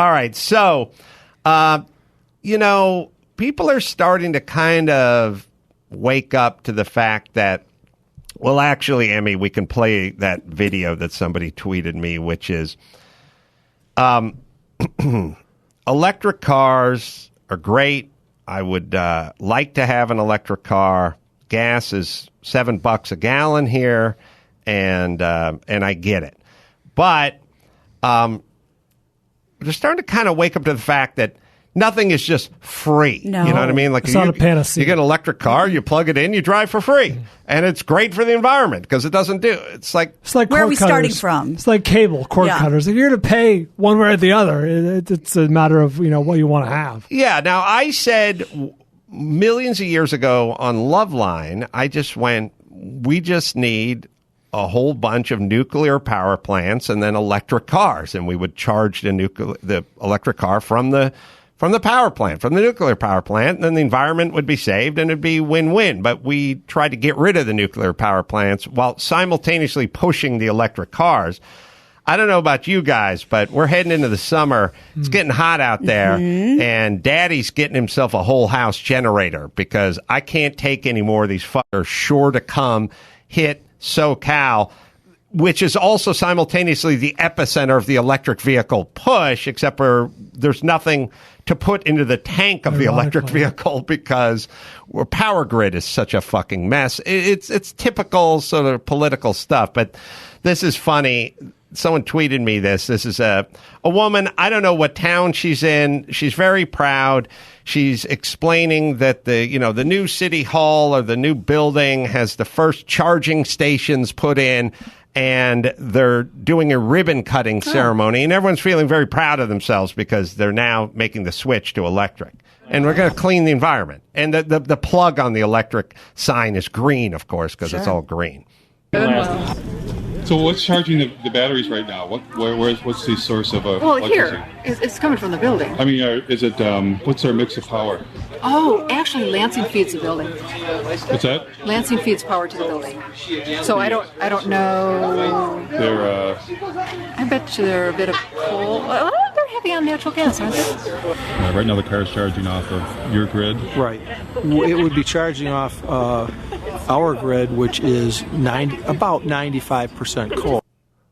All right. So, people are starting to kind of wake up to the fact that, well, actually, Emmy, we can play that video that somebody tweeted me, which is electric cars are great. I would like to have an electric car. Gas is $7 a gallon here, and I get it. But they're starting to kind of wake up to the fact that nothing is just free. No. You know what I mean? Like It's not a panacea. You get an electric car, you plug it in, you drive for free. And it's great for the environment because it doesn't do it's like where are we starting from? It's like cable cord cutters. If you're going to pay one way or the other, it's a matter of what you want to have. Yeah. Now, I said millions of years ago on Loveline, I just went, we just need a whole bunch of nuclear power plants and then electric cars, and we would charge the electric car from the power plant, from the nuclear power plant, and then the environment would be saved and it'd be win-win. But we tried to get rid of the nuclear power plants while simultaneously pushing the electric cars. I don't know about you guys, but we're heading into the summer. It's getting hot out there, and Daddy's getting himself a whole house generator because I can't take any more of these fuckers sure to come hit SoCal, which is also simultaneously the epicenter of the electric vehicle push, except for there's nothing to put into the tank of the electric vehicle because our power grid is such a fucking mess. It's typical sort of political stuff, but this is funny. Someone tweeted me this. This is a woman. I don't know what town she's in. She's very proud. She's explaining that the new city hall or the new building has the first charging stations put in, and they're doing a ribbon cutting ceremony, and everyone's feeling very proud of themselves because they're now making the switch to electric. And we're going to clean the environment. And the plug on the electric sign is green, of course, because it's all green. So what's charging the batteries right now? What's the source of electricity? Here. It's coming from the building. I mean, is it what's our mix of power? Oh, actually, Lansing feeds the building. What's that? Lansing feeds power to the building. So I don't know. I bet you they're a bit of coal. Well, they're heavy on natural gas, aren't they? Right now the car's charging off of your grid. Right. It would be charging off our grid, which is about 95% coal.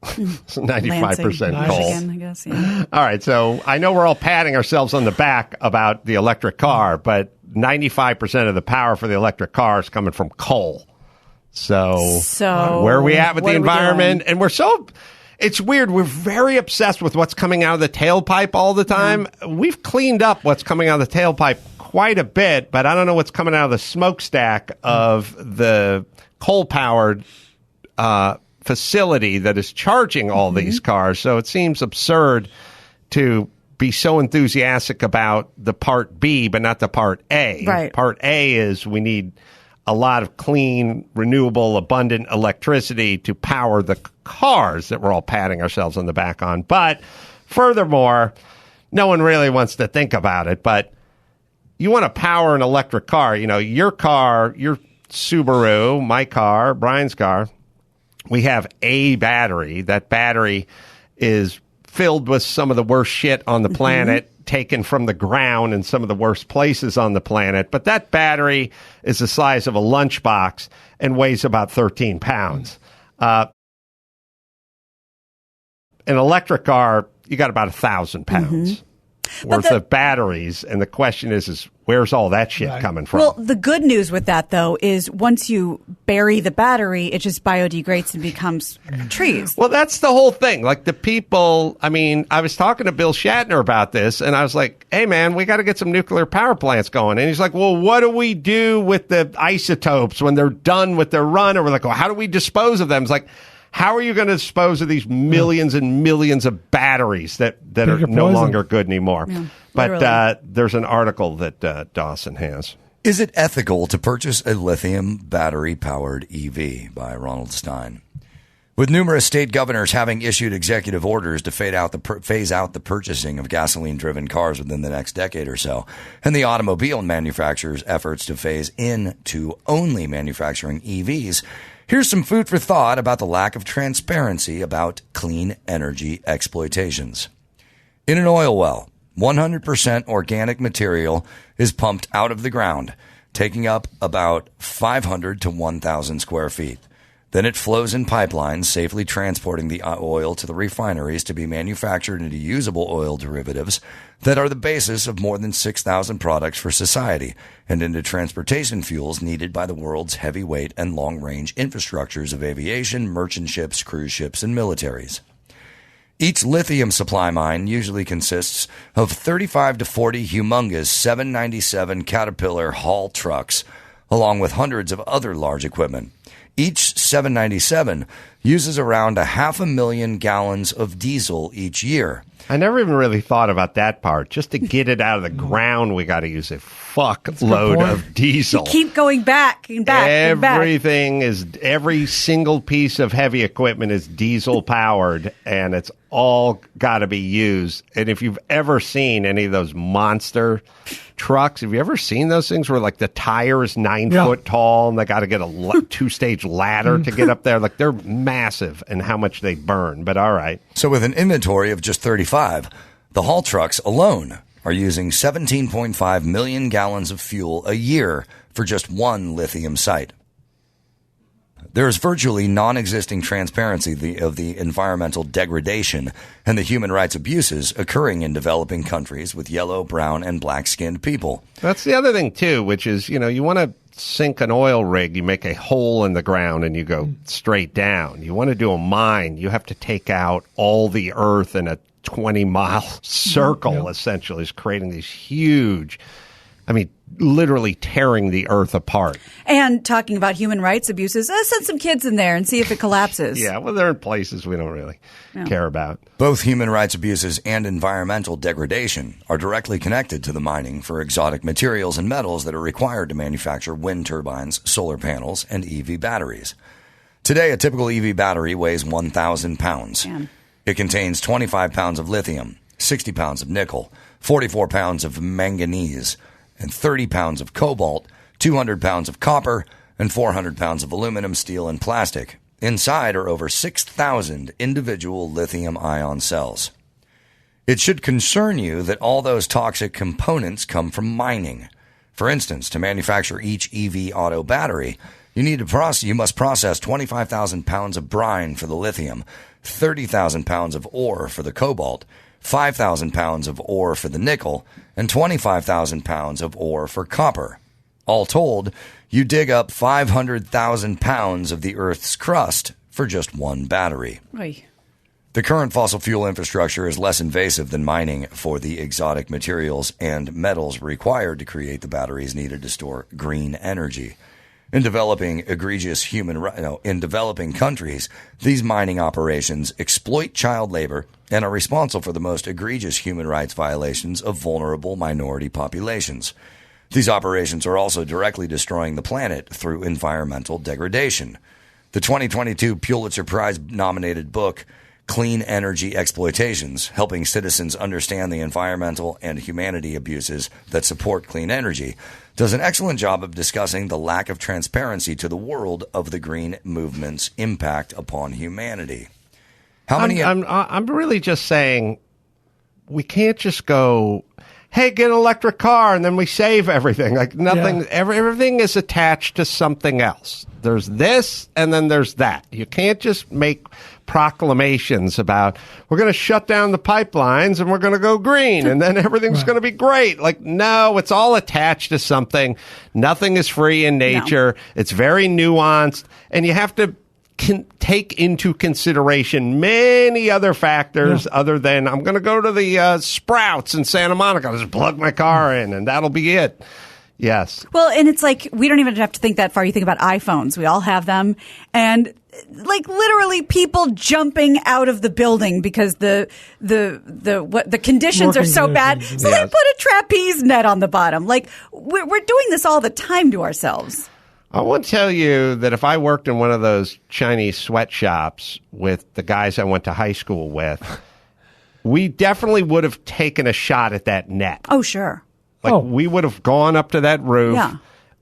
95% coal. Michigan, I guess, yeah. All right, so I know we're all patting ourselves on the back about the electric car, but 95% of the power for the electric car is coming from coal. So where are we at with the environment? And it's weird. We're very obsessed with what's coming out of the tailpipe all the time. We've cleaned up what's coming out of the tailpipe quite a bit, but I don't know what's coming out of the smokestack of the coal-powered facility that is charging all these cars. So it seems absurd to be so enthusiastic about the part B, but not the part A. Right. Part A is we need a lot of clean, renewable, abundant electricity to power the cars that we're all patting ourselves on the back on. But furthermore, no one really wants to think about it, but you want to power an electric car. Your car, your Subaru, my car, Brian's car, we have a battery. That battery is filled with some of the worst shit on the planet, taken from the ground in some of the worst places on the planet. But that battery is the size of a lunchbox and weighs about 13 pounds. An electric car, you got about 1,000 pounds worth of batteries. And the question is where's all that shit coming from? Well, the good news with that, though, is once you bury the battery, it just biodegrades and becomes trees. Well, that's the whole thing. Like the people, I was talking to Bill Shatner about this, and I was like, hey, man, we got to get some nuclear power plants going. And he's like, well, what do we do with the isotopes when they're done with their run? And we're like, well, how do we dispose of them? It's like, how are you going to dispose of these millions and millions of batteries that are no longer good anymore? Yeah, but there's an article that Dawson has. Is it ethical to purchase a lithium battery-powered EV by Ronald Stein? With numerous state governors having issued executive orders to phase out the purchasing of gasoline-driven cars within the next decade or so, and the automobile manufacturers' efforts to phase into only manufacturing EVs, here's some food for thought about the lack of transparency about clean energy exploitations. In an oil well, 100% organic material is pumped out of the ground, taking up about 500 to 1,000 square feet. Then it flows in pipelines, safely transporting the oil to the refineries to be manufactured into usable oil derivatives that are the basis of more than 6,000 products for society, and into transportation fuels needed by the world's heavyweight and long-range infrastructures of aviation, merchant ships, cruise ships, and militaries. Each lithium supply mine usually consists of 35 to 40 humongous 797 Caterpillar haul trucks, along with hundreds of other large equipment. Each 797 uses around 500,000 gallons of diesel each year. I never even really thought about that part. Just to get it out of the ground, we got to use a fuckload of diesel. Keep going back and back. Everything is, every single piece of heavy equipment is diesel powered, and it's all got to be used. And if you've ever seen any of those monster trucks, have you ever seen those things where like the tire is 9 foot tall and they got to get a 2-stage ladder to get up there? Like they're massive and how much they burn. But all right. So with an inventory of just 35, the haul trucks alone are using 17.5 million gallons of fuel a year for just one lithium site. There is virtually non-existing transparency of the environmental degradation and the human rights abuses occurring in developing countries with yellow, brown, and black-skinned people. That's the other thing, too, which is, you want to sink an oil rig, you make a hole in the ground and you go straight down. You want to do a mine, you have to take out all the earth in a 20-mile circle, essentially, is creating these huge, literally tearing the earth apart. And talking about human rights abuses, send some kids in there and see if it collapses. Yeah, well, they're in places we don't really care about. Both human rights abuses and environmental degradation are directly connected to the mining for exotic materials and metals that are required to manufacture wind turbines, solar panels, and EV batteries. Today, a typical EV battery weighs 1,000 pounds. Damn. It contains 25 pounds of lithium, 60 pounds of nickel, 44 pounds of manganese, and 30 pounds of cobalt, 200 pounds of copper, and 400 pounds of aluminum, steel, and plastic. Inside are over 6,000 individual lithium-ion cells. It should concern you that all those toxic components come from mining. For instance, to manufacture each EV auto battery, you must process 25,000 pounds of brine for the lithium, 30,000 pounds of ore for the cobalt, 5,000 pounds of ore for the nickel, and 25,000 pounds of ore for copper. All told, you dig up 500,000 pounds of the Earth's crust for just one battery. Oy. The current fossil fuel infrastructure is less invasive than mining for the exotic materials and metals required to create the batteries needed to store green energy. In developing countries, these mining operations exploit child labor and are responsible for the most egregious human rights violations of vulnerable minority populations. These operations are also directly destroying the planet through environmental degradation. The 2022 Pulitzer Prize-nominated book, Clean Energy Exploitations, Helping Citizens Understand the Environmental and Humanity Abuses That Support Clean Energy, does an excellent job of discussing the lack of transparency to the world of the green movement's impact upon humanity. I'm really just saying we can't just go, hey, get an electric car, and then we save everything. Like nothing, everything is attached to something else. There's this, and then there's that. You can't just make proclamations about we're going to shut down the pipelines and we're going to go green and then everything's going to be great. Like, no, it's all attached to something. Nothing is free in nature. No. It's very nuanced, and you have to take into consideration many other factors other than I'm going to go to the Sprouts in Santa Monica. I'll just plug my car in and that'll be it. Yes. Well, and it's like we don't even have to think that far. You think about iPhones. We all have them. And like literally people jumping out of the building because the conditions are so bad. So they put a trapeze net on the bottom. Like we're doing this all the time to ourselves. I want to tell you that if I worked in one of those Chinese sweatshops with the guys I went to high school with, we definitely would have taken a shot at that net. Oh, sure. We would have gone up to that roof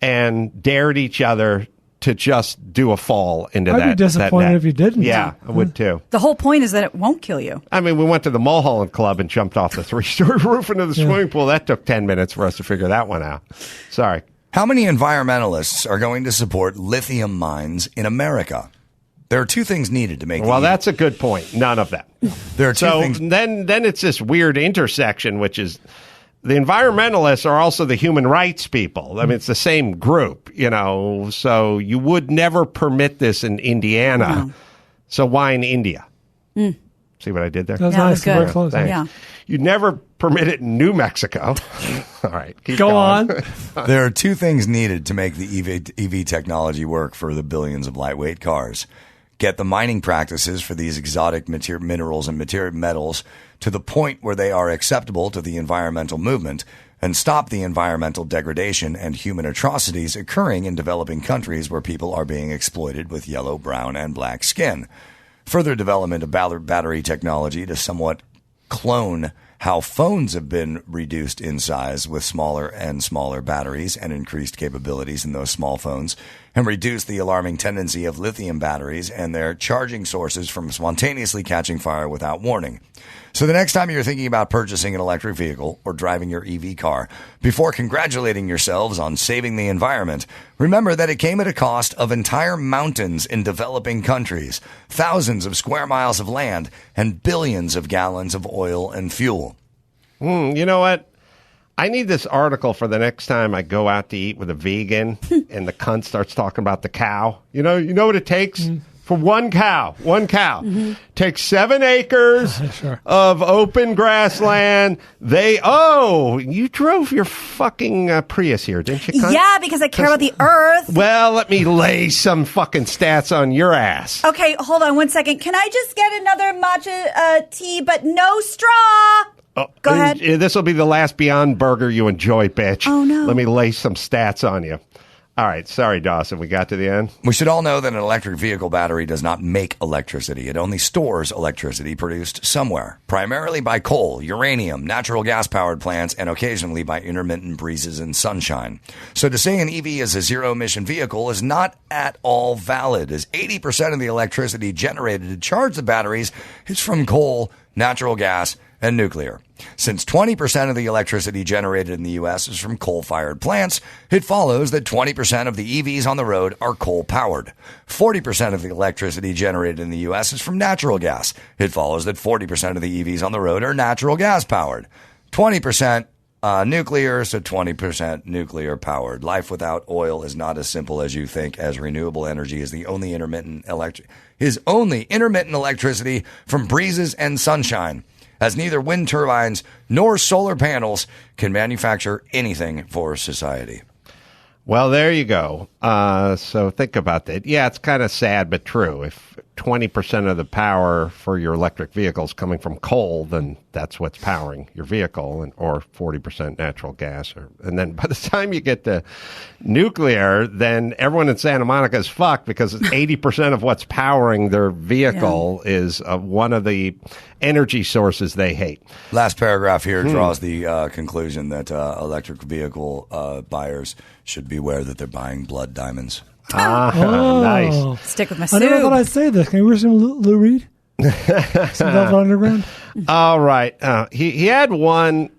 and dared each other to just do a fall into that. I'd be disappointed if you didn't. Yeah, I would too. The whole point is that it won't kill you. I mean, we went to the Mulholland Club and jumped off the 3-story roof into the swimming pool. That took 10 minutes for us to figure that one out. Sorry. How many environmentalists are going to support lithium mines in America? There are two things needed to make. Well, that's a good point. None of them. There are two things. Then it's this weird intersection, which is the environmentalists are also the human rights people. I mean, it's the same group, so you would never permit this in Indiana. No. So why in India? See what I did there? That was nice. That was Very close. Yeah. You'd never permit it in New Mexico. All right. Keep Go going. on. There are two things needed to make the EV technology work for the billions of lightweight cars. Get the mining practices for these exotic minerals and metals to the point where they are acceptable to the environmental movement, and stop the environmental degradation and human atrocities occurring in developing countries where people are being exploited with yellow, brown, and black skin. Further development of battery technology to somewhat clone how phones have been reduced in size with smaller and smaller batteries and increased capabilities in those small phones, and reduce the alarming tendency of lithium batteries and their charging sources from spontaneously catching fire without warning. So the next time you're thinking about purchasing an electric vehicle or driving your EV car, before congratulating yourselves on saving the environment, remember that it came at a cost of entire mountains in developing countries, thousands of square miles of land, and billions of gallons of oil and fuel. You know what? I need this article for the next time I go out to eat with a vegan and the cunt starts talking about the cow. You know what it takes? For one cow. Takes 7 acres of open grassland. You drove your fucking Prius here, didn't you? Cunt? Yeah, because I care about the earth. Well, let me lay some fucking stats on your ass. Okay, hold on 1 second. Can I just get another matcha tea, but no straw? Go ahead. This will be the last Beyond Burger you enjoy, bitch. Oh, no. Let me lay some stats on you. All right. Sorry, Dawson. We got to the end. We should all know that an electric vehicle battery does not make electricity. It only stores electricity produced somewhere, primarily by coal, uranium, natural gas-powered plants, and occasionally by intermittent breezes and sunshine. So to say an EV is a zero-emission vehicle is not at all valid, as 80% of the electricity generated to charge the batteries is from coal, natural gas, and nuclear. Since 20% of the electricity generated in the U.S. is from coal-fired plants, it follows that 20% of the EVs on the road are coal-powered. 40% of the electricity generated in the U.S. is from natural gas. It follows that 40% of the EVs on the road are natural gas-powered. 20% nuclear, so 20% nuclear-powered. Life without oil is not as simple as you think, as renewable energy is only intermittent electricity from breezes and sunshine, as neither wind turbines nor solar panels can manufacture anything for society. Well, there you go. So think about that. Yeah, it's kind of sad, but true. If 20% of the power for your electric vehicle is coming from coal, then that's what's powering your vehicle, or 40% natural gas. And then by the time you get to nuclear, then everyone in Santa Monica is fucked, because 80% of what's powering their vehicle is one of the energy sources they hate. Last paragraph here draws the conclusion that electric vehicle buyers should beware that they're buying blood diamonds. Nice. Stick with my I soup. never thought I'd say this. Can you hear some Lou Reed? Some Velvet Underground? All right. He had one